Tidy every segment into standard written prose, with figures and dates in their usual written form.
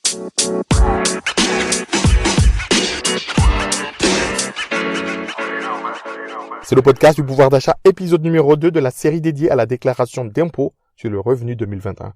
C'est le podcast du pouvoir d'achat, épisode numéro 2 de la série dédiée à la déclaration d'impôt sur le revenu 2021.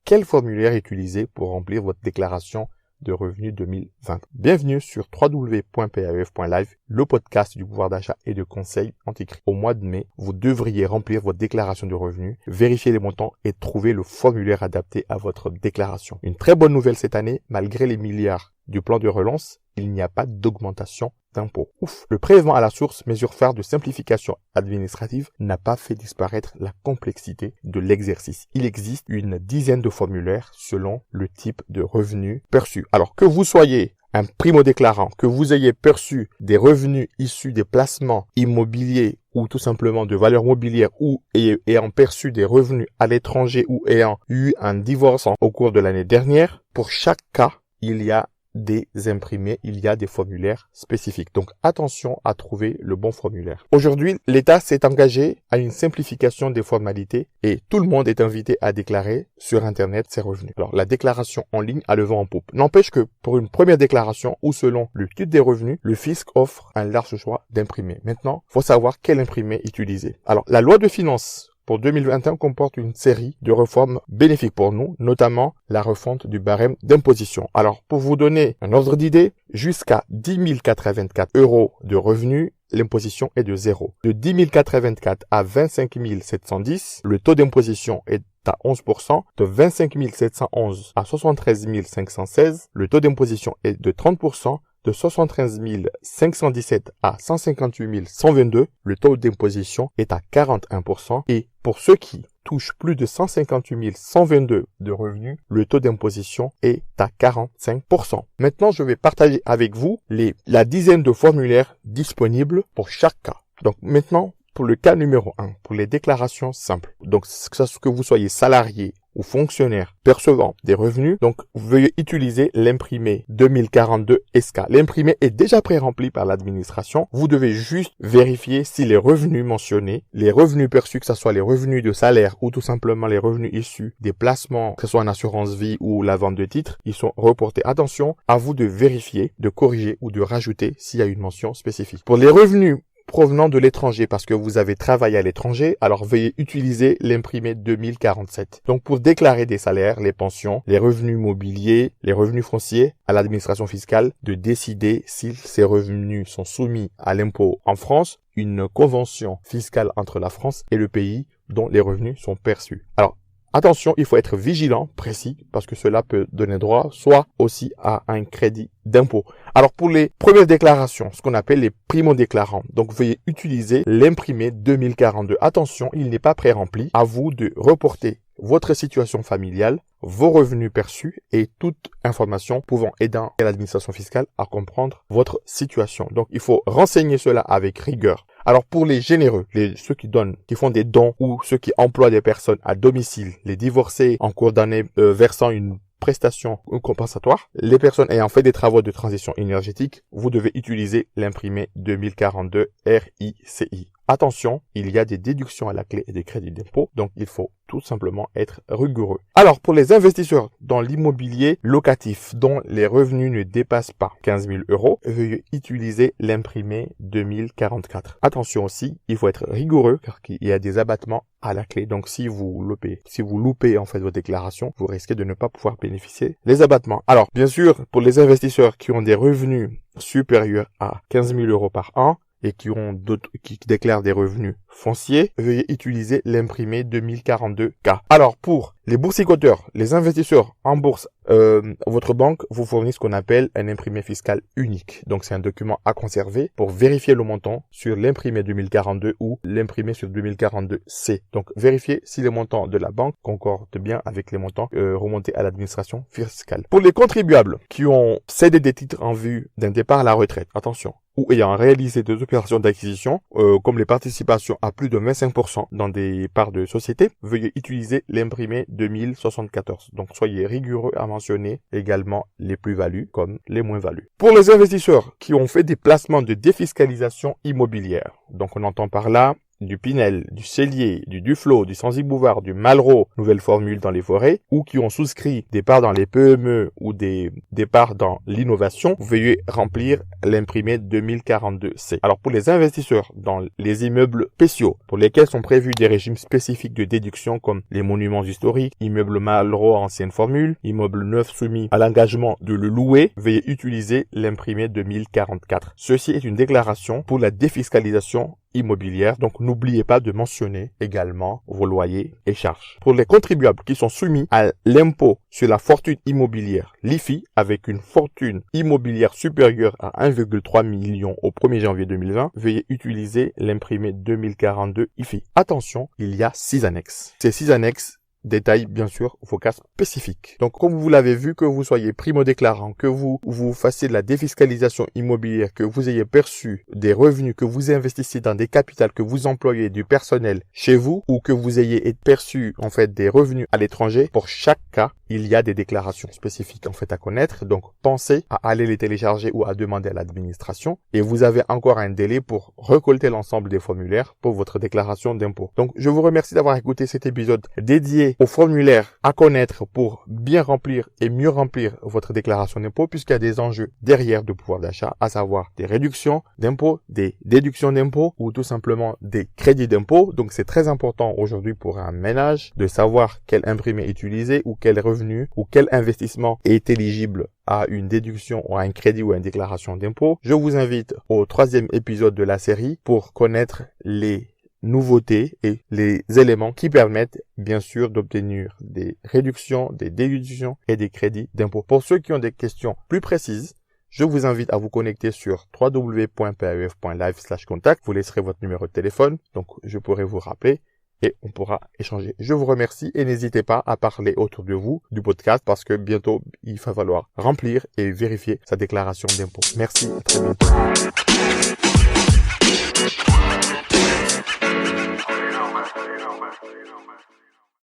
Quel formulaire utiliser pour remplir votre déclaration de revenu 2020? Bienvenue sur www.paf.live, le podcast du pouvoir d'achat et de conseils anti-crise. Au mois de mai, vous devriez remplir votre déclaration de revenus, vérifier les montants et trouver le formulaire adapté à votre déclaration. Une très bonne nouvelle cette année, malgré les milliards du plan de relance, il n'y a pas d'augmentation d'impôts. Ouf! Le prélèvement à la source, mesure phare de simplification administrative, n'a pas fait disparaître la complexité de l'exercice. Il existe une dizaine de formulaires selon le type de revenu perçu. Alors que vous soyez un primo-déclarant, que vous ayez perçu des revenus issus des placements immobiliers ou tout simplement de valeurs mobilières ou ayant perçu des revenus à l'étranger ou ayant eu un divorce au cours de l'année dernière, pour chaque cas, il y a des imprimés, il y a des formulaires spécifiques. Donc attention à trouver le bon formulaire. Aujourd'hui, l'État s'est engagé à une simplification des formalités et tout le monde est invité à déclarer sur Internet ses revenus. Alors la déclaration en ligne a le vent en poupe. N'empêche que pour une première déclaration ou selon le type des revenus, le fisc offre un large choix d'imprimés. Maintenant, il faut savoir quel imprimé utiliser. Alors la loi de finances pour 2021 comporte une série de réformes bénéfiques pour nous, notamment la refonte du barème d'imposition. Alors, pour vous donner un ordre d'idée, jusqu'à 10 424 € de revenus, l'imposition est de 0. De 10 424 à 25 710, le taux d'imposition est à 11%. De 25 711 à 73 516, le taux d'imposition est de 30%. De 73 517 à 158 122, le taux d'imposition est à 41%. Et pour ceux qui touchent plus de 158 122 de revenus, le taux d'imposition est à 45%. Maintenant, je vais partager avec vous la dizaine de formulaires disponibles pour chaque cas. Donc maintenant, pour le cas numéro 1, pour les déclarations simples. Donc, que vous soyez salarié ou fonctionnaire percevant des revenus, donc veuillez utiliser l'imprimé 2042 SK. L'imprimé est déjà pré-rempli par l'administration. Vous devez juste vérifier si les revenus mentionnés, les revenus perçus, que ce soit les revenus de salaire ou tout simplement les revenus issus des placements, que ce soit en assurance vie ou la vente de titres, ils sont reportés. Attention, à vous de vérifier, de corriger ou de rajouter s'il y a une mention spécifique. Pour les revenus provenant de l'étranger parce que vous avez travaillé à l'étranger, alors veuillez utiliser l'imprimé 2047. Donc pour déclarer des salaires, les pensions, les revenus mobiliers, les revenus fonciers, à l'administration fiscale de décider si ces revenus sont soumis à l'impôt en France, une convention fiscale entre la France et le pays dont les revenus sont perçus. Alors attention, il faut être vigilant, précis, parce que cela peut donner droit soit aussi à un crédit d'impôt. Alors pour les premières déclarations, ce qu'on appelle les primo-déclarants, donc veuillez utiliser l'imprimé 2042. Attention, il n'est pas pré-rempli. À vous de reporter votre situation familiale, vos revenus perçus et toute information pouvant aider l'administration fiscale à comprendre votre situation. Donc il faut renseigner cela avec rigueur. Alors pour les généreux, ceux qui font des dons ou ceux qui emploient des personnes à domicile, les divorcés en cours d'année versant une prestation compensatoire, les personnes ayant fait des travaux de transition énergétique, vous devez utiliser l'imprimé 2042 RICI. Attention, il y a des déductions à la clé et des crédits d'impôt, donc il faut tout simplement être rigoureux. Alors, pour les investisseurs dans l'immobilier locatif dont les revenus ne dépassent pas 15 000 €, veuillez utiliser l'imprimé 2044. Attention aussi, il faut être rigoureux car il y a des abattements à la clé. Donc, si vous loupez en fait vos déclarations, vous risquez de ne pas pouvoir bénéficier des abattements. Alors, bien sûr, pour les investisseurs qui ont des revenus supérieurs à 15 000 € par an, et qui déclarent des revenus fonciers, veuillez utiliser l'imprimé 2042K. Alors, pour les boursicoteurs, les investisseurs en bourse, votre banque vous fournit ce qu'on appelle un imprimé fiscal unique. Donc, c'est un document à conserver pour vérifier le montant sur l'imprimé 2042 ou l'imprimé sur 2042C. Donc, vérifiez si les montants de la banque concordent bien avec les montants remontés à l'administration fiscale. Pour les contribuables qui ont cédé des titres en vue d'un départ à la retraite, attention, ou ayant réalisé des opérations d'acquisition, comme les participations à plus de 25% dans des parts de société, veuillez utiliser l'imprimé 2074. Donc, soyez rigoureux à mentionner également les plus-values comme les moins-values. Pour les investisseurs qui ont fait des placements de défiscalisation immobilière, donc on entend par là du Pinel, du Cellier, du Duflot, du Sanzy-Bouvard, du Malraux, nouvelle formule dans les forêts, ou qui ont souscrit des parts dans les PME ou des parts dans l'innovation, veuillez remplir l'imprimé 2042C. Alors pour les investisseurs dans les immeubles spéciaux, pour lesquels sont prévus des régimes spécifiques de déduction comme les monuments historiques, immeubles Malraux ancienne formule, immeubles neufs soumis à l'engagement de le louer, veuillez utiliser l'imprimé 2044. Ceci est une déclaration pour la défiscalisation immobilière, donc n'oubliez pas de mentionner également vos loyers et charges. Pour les contribuables qui sont soumis à l'impôt sur la fortune immobilière, l'IFI, avec une fortune immobilière supérieure à 1,3 million au 1er janvier 2020, veuillez utiliser l'imprimé 2042 IFI. Attention, il y a 6 annexes. Ces 6 annexes détaille bien sûr vos cas spécifiques. Donc comme vous l'avez vu, que vous soyez primo-déclarant, que vous fassiez de la défiscalisation immobilière, que vous ayez perçu des revenus, que vous investissiez dans des capitales, que vous employez du personnel chez vous ou que vous ayez perçu en fait des revenus à l'étranger, pour chaque cas, il y a des déclarations spécifiques en fait à connaître. Donc pensez à aller les télécharger ou à demander à l'administration et vous avez encore un délai pour récolter l'ensemble des formulaires pour votre déclaration d'impôt. Donc je vous remercie d'avoir écouté cet épisode dédié au formulaire à connaître pour bien remplir et mieux remplir votre déclaration d'impôt, puisqu'il y a des enjeux derrière de pouvoir d'achat, à savoir des réductions d'impôt, des déductions d'impôt ou tout simplement des crédits d'impôt. Donc c'est très important aujourd'hui pour un ménage de savoir quel imprimé utiliser ou quel revenu ou quel investissement est éligible à une déduction ou à un crédit ou à une déclaration d'impôt. Je vous invite au 3e épisode de la série pour connaître les nouveautés et les éléments qui permettent bien sûr d'obtenir des réductions, des déductions et des crédits d'impôt. Pour ceux qui ont des questions plus précises, je vous invite à vous connecter sur www.paf.live/contact. Vous laisserez votre numéro de téléphone, donc je pourrai vous rappeler et on pourra échanger. Je vous remercie et n'hésitez pas à parler autour de vous du podcast parce que bientôt il va falloir remplir et vérifier sa déclaration d'impôt. Merci, à très bientôt.